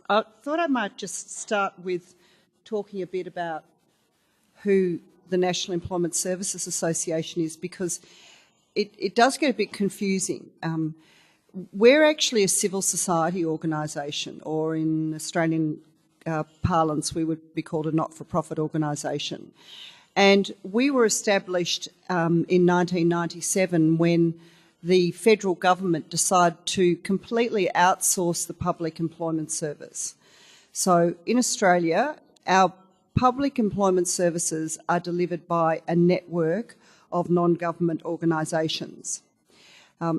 I thought I might just start with talking a bit about who the National Employment Services Association is, because it does get a bit confusing. We're actually a civil society organisation, or in Australian parlance we would be called a not-for-profit organisation. And we were established in 1997 when the federal government decided to completely outsource the public employment service. So in Australia, our public employment services are delivered by a network of non-government organisations.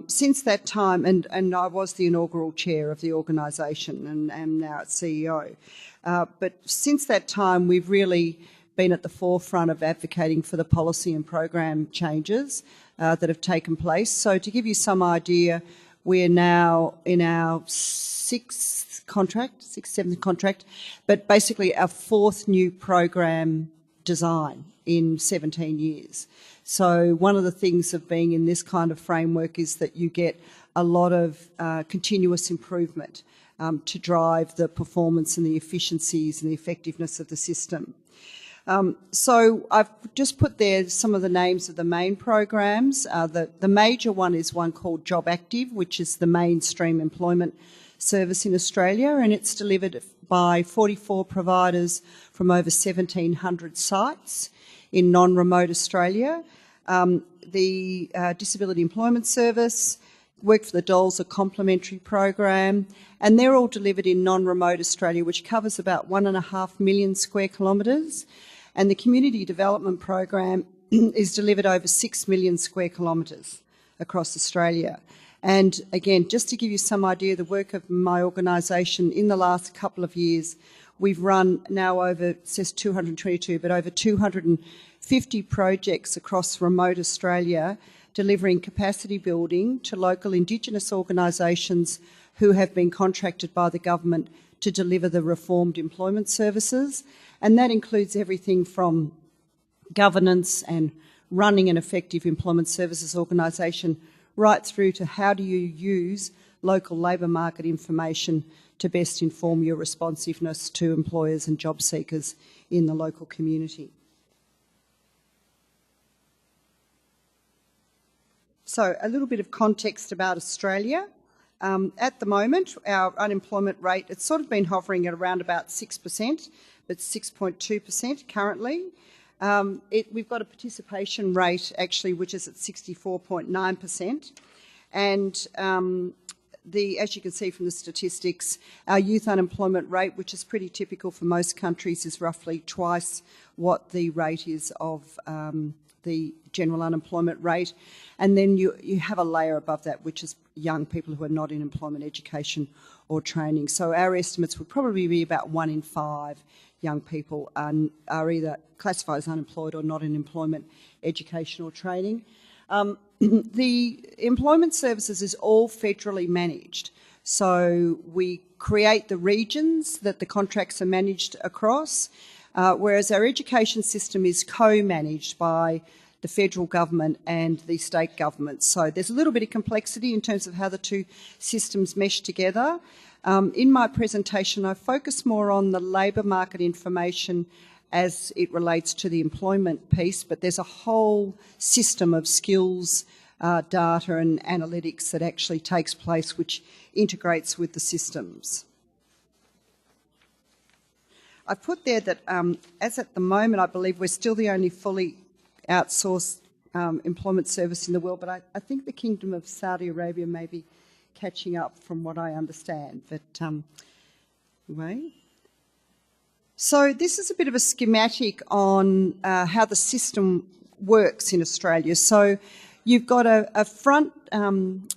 Since that time, and I was the inaugural chair of the organisation and am now its CEO, but since that time we've really been at the forefront of advocating for the policy and program changes that have taken place. So to give you some idea, we're now in our sixth, seventh contract, but basically our fourth new program design in 17 years. So one of the things of being in this kind of framework is that you get a lot of continuous improvement to drive the performance and the efficiencies and the effectiveness of the system. So I've just put there some of the names of the main programs. The major one is one called Job Active, which is the mainstream employment service in Australia, and it's delivered by 44 providers from over 1,700 sites in non-remote Australia. The Disability Employment Service, Work for the Dolls, a complementary program, and they're all delivered in non-remote Australia, which covers about 1.5 million square kilometres. And the Community Development Program is delivered over 6 million square kilometres across Australia. And again, just to give you some idea of the work of my organisation, in the last couple of years, we've run now over, it says 222, but over 250 projects across remote Australia, delivering capacity building to local Indigenous organisations who have been contracted by the government to deliver the reformed employment services. And that includes everything from governance and running an effective employment services organisation right through to how do you use local labour market information to best inform your responsiveness to employers and job seekers in the local community. So a little bit of context about Australia. At the moment, our unemployment rate, it's sort of been hovering at around about 6%, but 6.2% currently. We've got a participation rate actually which is at 64.9%, and as you can see from the statistics, our youth unemployment rate, which is pretty typical for most countries, is roughly twice what the rate is of the general unemployment rate. And then you have a layer above that, which is young people who are not in employment, education or training. So our estimates would probably be about 1 in 5 young people are either classified as unemployed or not in employment, education or training. The employment services is all federally managed. So we create the regions that the contracts are managed across, whereas our education system is co-managed by the federal government and the state government. So there's a little bit of complexity in terms of how the two systems mesh together. In my presentation, I focus more on the labour market information as it relates to the employment piece, but there's a whole system of skills, data and analytics that actually takes place, which integrates with the systems. I've put there that as at the moment, I believe we're still the only fully outsourced employment service in the world, but I think the Kingdom of Saudi Arabia may be catching up from what I understand. But anyway. So this is a bit of a schematic on how the system works in Australia. So you've got a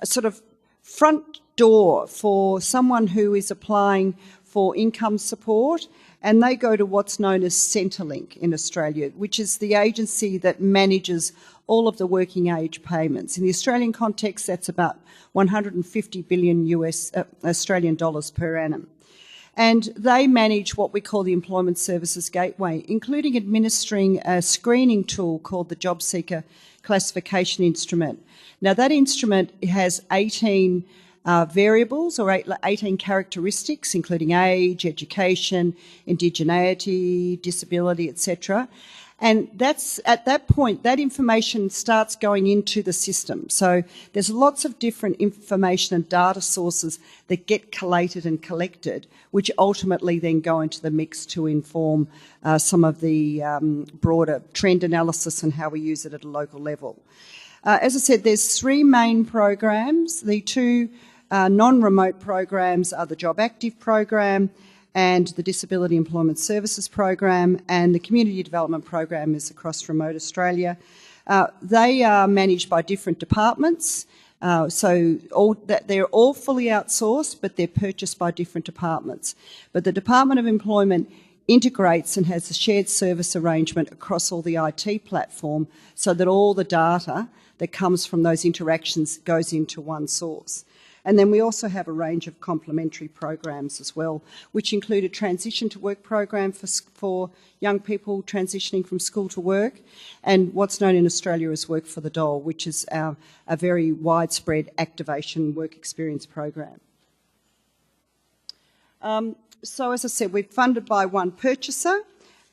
sort of front door for someone who is applying for income support, and they go to what's known as Centrelink in Australia, which is the agency that manages all of the working age payments. In the Australian context, that's about 150 billion Australian dollars per annum. And they manage what we call the Employment Services Gateway, including administering a screening tool called the Job Seeker Classification Instrument. Now, that instrument has 18 variables or 18 characteristics, including age, education, indigeneity, disability, etc. And that's at that point, that information starts going into the system. So there's lots of different information and data sources that get collated and collected, which ultimately then go into the mix to inform some of the broader trend analysis and how we use it at a local level. As I said, there's three main programs. The two non-remote programs are the Job Active program and the Disability Employment Services program, and the Community Development program is across remote Australia. They are managed by different departments, so they're all fully outsourced, but they're purchased by different departments. But the Department of Employment integrates and has a shared service arrangement across all the IT platform so that all the data that comes from those interactions goes into one source. And then we also have a range of complementary programs as well, which include a transition to work program for young people transitioning from school to work, and what's known in Australia as Work for the Dole, which is a very widespread activation work experience program. So as I said, we're funded by one purchaser,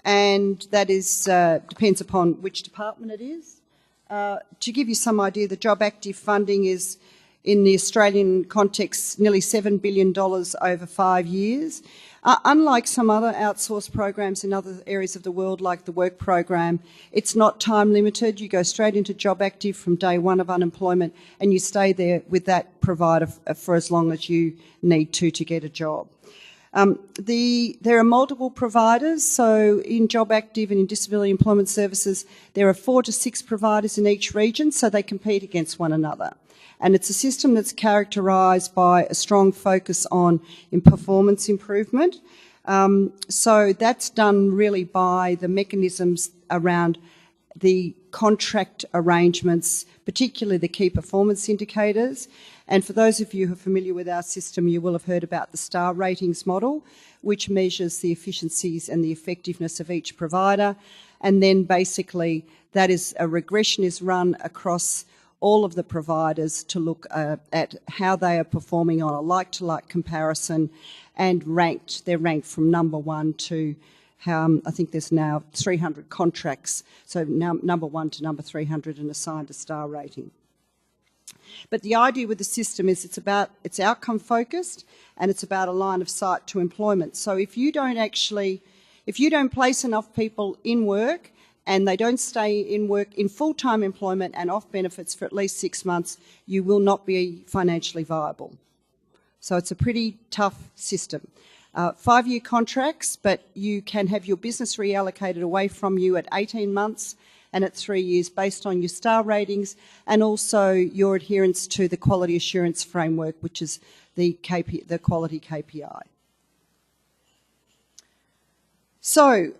and that is depends upon which department it is. To give you some idea, the Job Active funding is, in the Australian context, nearly $7 billion over 5 years. Unlike some other outsourced programs in other areas of the world, like the work program, it's not time limited. You go straight into Job Active from day one of unemployment, and you stay there with that provider for as long as you need to get a job. There are multiple providers, so in Job Active and in Disability Employment Services, there are 4 to 6 providers in each region, so they compete against one another. And it's a system that's characterised by a strong focus on performance improvement. So that's done really by the mechanisms around the contract arrangements, particularly the key performance indicators. And for those of you who are familiar with our system, you will have heard about the star ratings model, which measures the efficiencies and the effectiveness of each provider. And then basically that is a regression is run across all of the providers to look at how they are performing on a like-to-like comparison, and ranked. They're ranked from number 1 to I think there's now 300 contracts, so now number 1 to number 300 and assigned a star rating. But the idea with the system is it's outcome focused, and it's about a line of sight to employment. So if you don't place enough people in work, and they don't stay in work in full-time employment and off benefits for at least 6 months, you will not be financially viable. So it's a pretty tough system. 5-year contracts, but you can have your business reallocated away from you at 18 months and at 3 years based on your star ratings, and also your adherence to the quality assurance framework, which is the quality KPI. So,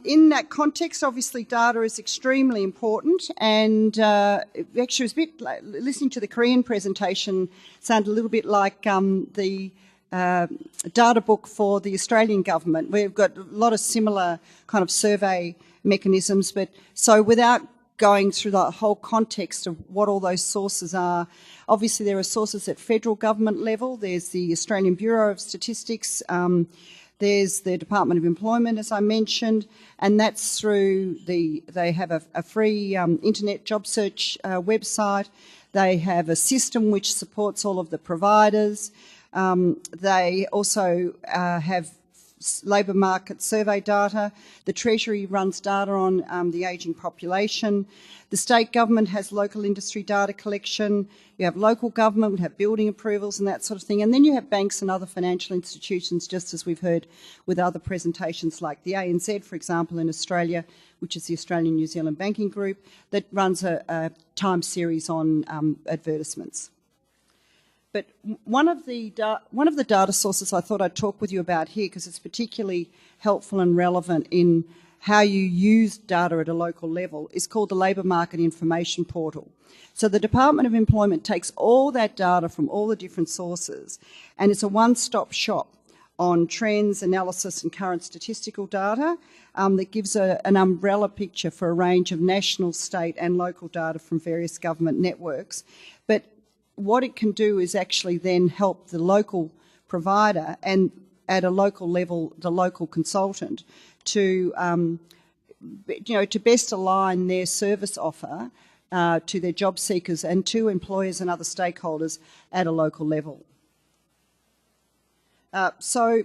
in that context, obviously data is extremely important, and actually it was a bit like, listening to the Korean presentation sounded a little bit like the data book for the Australian government. We've got a lot of similar kind of survey mechanisms, but so without going through the whole context of what all those sources are, obviously there are sources at federal government level. There's the Australian Bureau of Statistics, there's the Department of Employment, as I mentioned, and that's through they have a free internet job search website. They have a system which supports all of the providers. They also have labour market survey data. The Treasury runs data on the ageing population. The state government has local industry data collection. You have local government, we have building approvals and that sort of thing. And then you have banks and other financial institutions, just as we've heard with other presentations like the ANZ, for example, in Australia, which is the Australian New Zealand Banking Group, that runs a time series on advertisements. But one of the data sources I thought I'd talk with you about here, because it's particularly helpful and relevant in how you use data at a local level, is called the Labour Market Information Portal. So the Department of Employment takes all that data from all the different sources, and it's a one-stop shop on trends, analysis and current statistical data that gives an umbrella picture for a range of national, state and local data from various government networks. But what it can do is actually then help the local provider and at a local level, the local consultant to, to best align their service offer to their job seekers and to employers and other stakeholders at a local level. So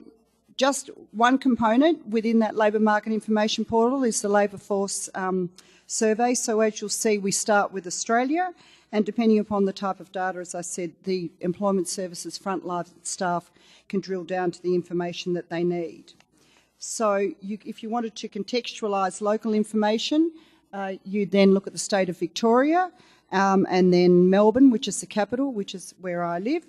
just one component within that labour market information portal is the labour force survey. So as you'll see, we start with Australia, and depending upon the type of data, as I said, the employment services frontline staff can drill down to the information that they need. So if you wanted to contextualise local information, you then look at the state of Victoria, and then Melbourne, which is the capital, which is where I live.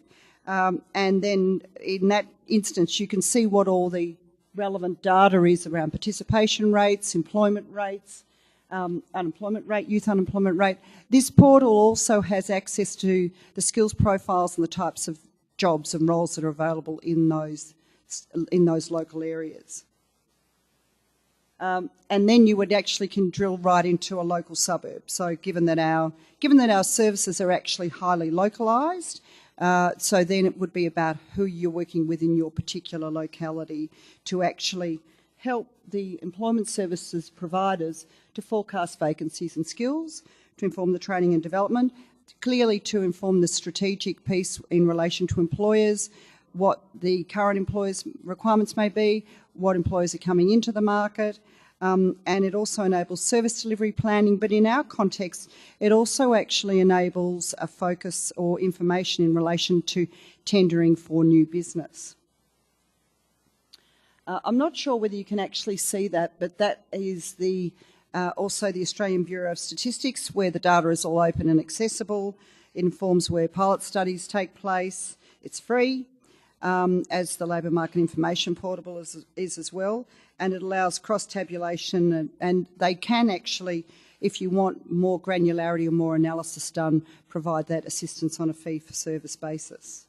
And then in that instance, you can see what all the relevant data is around participation rates, employment rates, unemployment rate, youth unemployment rate. This portal also has access to the skills profiles and the types of jobs and roles that are available in those local areas. And then you would actually can drill right into a local suburb. So given that our services are actually highly localised, so then it would be about who you're working with in your particular locality to actually help the employment services providers to forecast vacancies and skills, to inform the training and development, clearly to inform the strategic piece in relation to employers, what the current employers' requirements may be, what employers are coming into the market, and it also enables service delivery planning, but in our context, it also actually enables a focus or information in relation to tendering for new business. I'm not sure whether you can actually see that, but that is also the Australian Bureau of Statistics, where the data is all open and accessible. It informs where pilot studies take place. It's free, as the Labour Market Information Portal is as well, and it allows cross-tabulation, and they can actually, if you want more granularity or more analysis done, provide that assistance on a fee-for-service basis.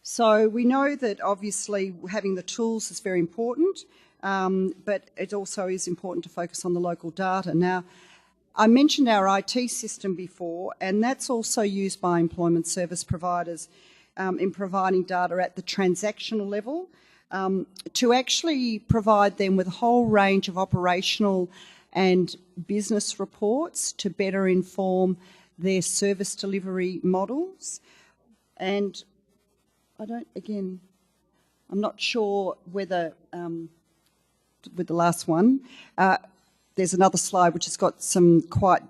So we know that obviously having the tools is very important, but it also is important to focus on the local data. Now, I mentioned our IT system before, and that's also used by employment service providers in providing data at the transactional level to actually provide them with a whole range of operational and business reports to better inform their service delivery models. And I'm not sure whether, with the last one, there's another slide which has got some quite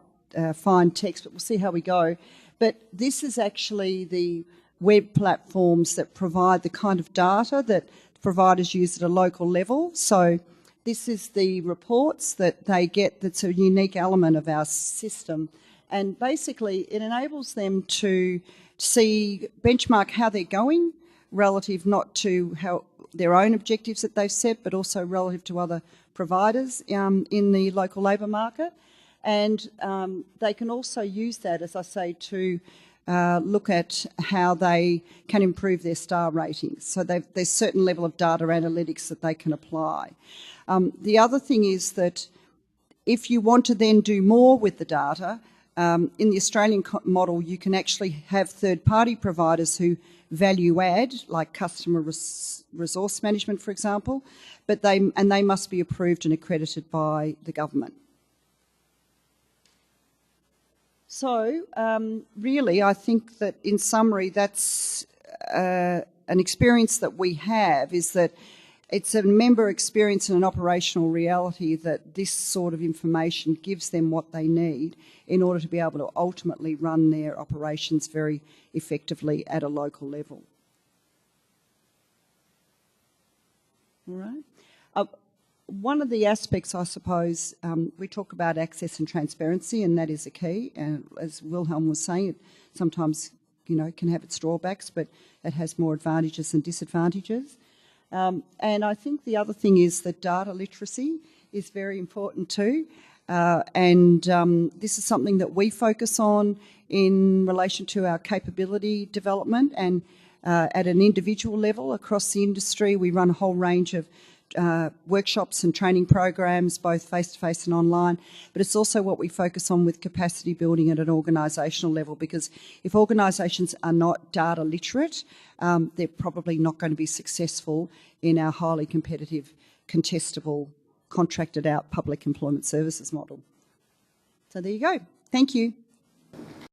fine text, but we'll see how we go. But this is actually the web platforms that provide the kind of data that providers use at a local level. So this is the reports that they get that's a unique element of our system. And basically it enables them to benchmark how they're going, relative not to how their own objectives that they've set, but also relative to other providers in the local labour market. And they can also use that, as I say, to look at how they can improve their star ratings. So there's a certain level of data analytics that they can apply. The other thing is that if you want to then do more with the data, in the Australian model, you can actually have third-party providers who value add, like customer resource management, for example, but they must be approved and accredited by the government. So really, I think that in summary, that's an experience that we have, is that it's a member experience and an operational reality that this sort of information gives them what they need in order to be able to ultimately run their operations very effectively at a local level. All right. One of the aspects, I suppose, we talk about access and transparency, and that is a key. And as Wilhelm was saying, it sometimes, can have its drawbacks, but it has more advantages than disadvantages. And I think the other thing is that data literacy is very important too. And this is something that we focus on in relation to our capability development, and at an individual level across the industry, we run a whole range of workshops and training programs, both face-to-face and online, but it's also what we focus on with capacity building at an organisational level, because if organisations are not data literate, they're probably not going to be successful in our highly competitive, contestable, contracted out public employment services model. So there you go. Thank you.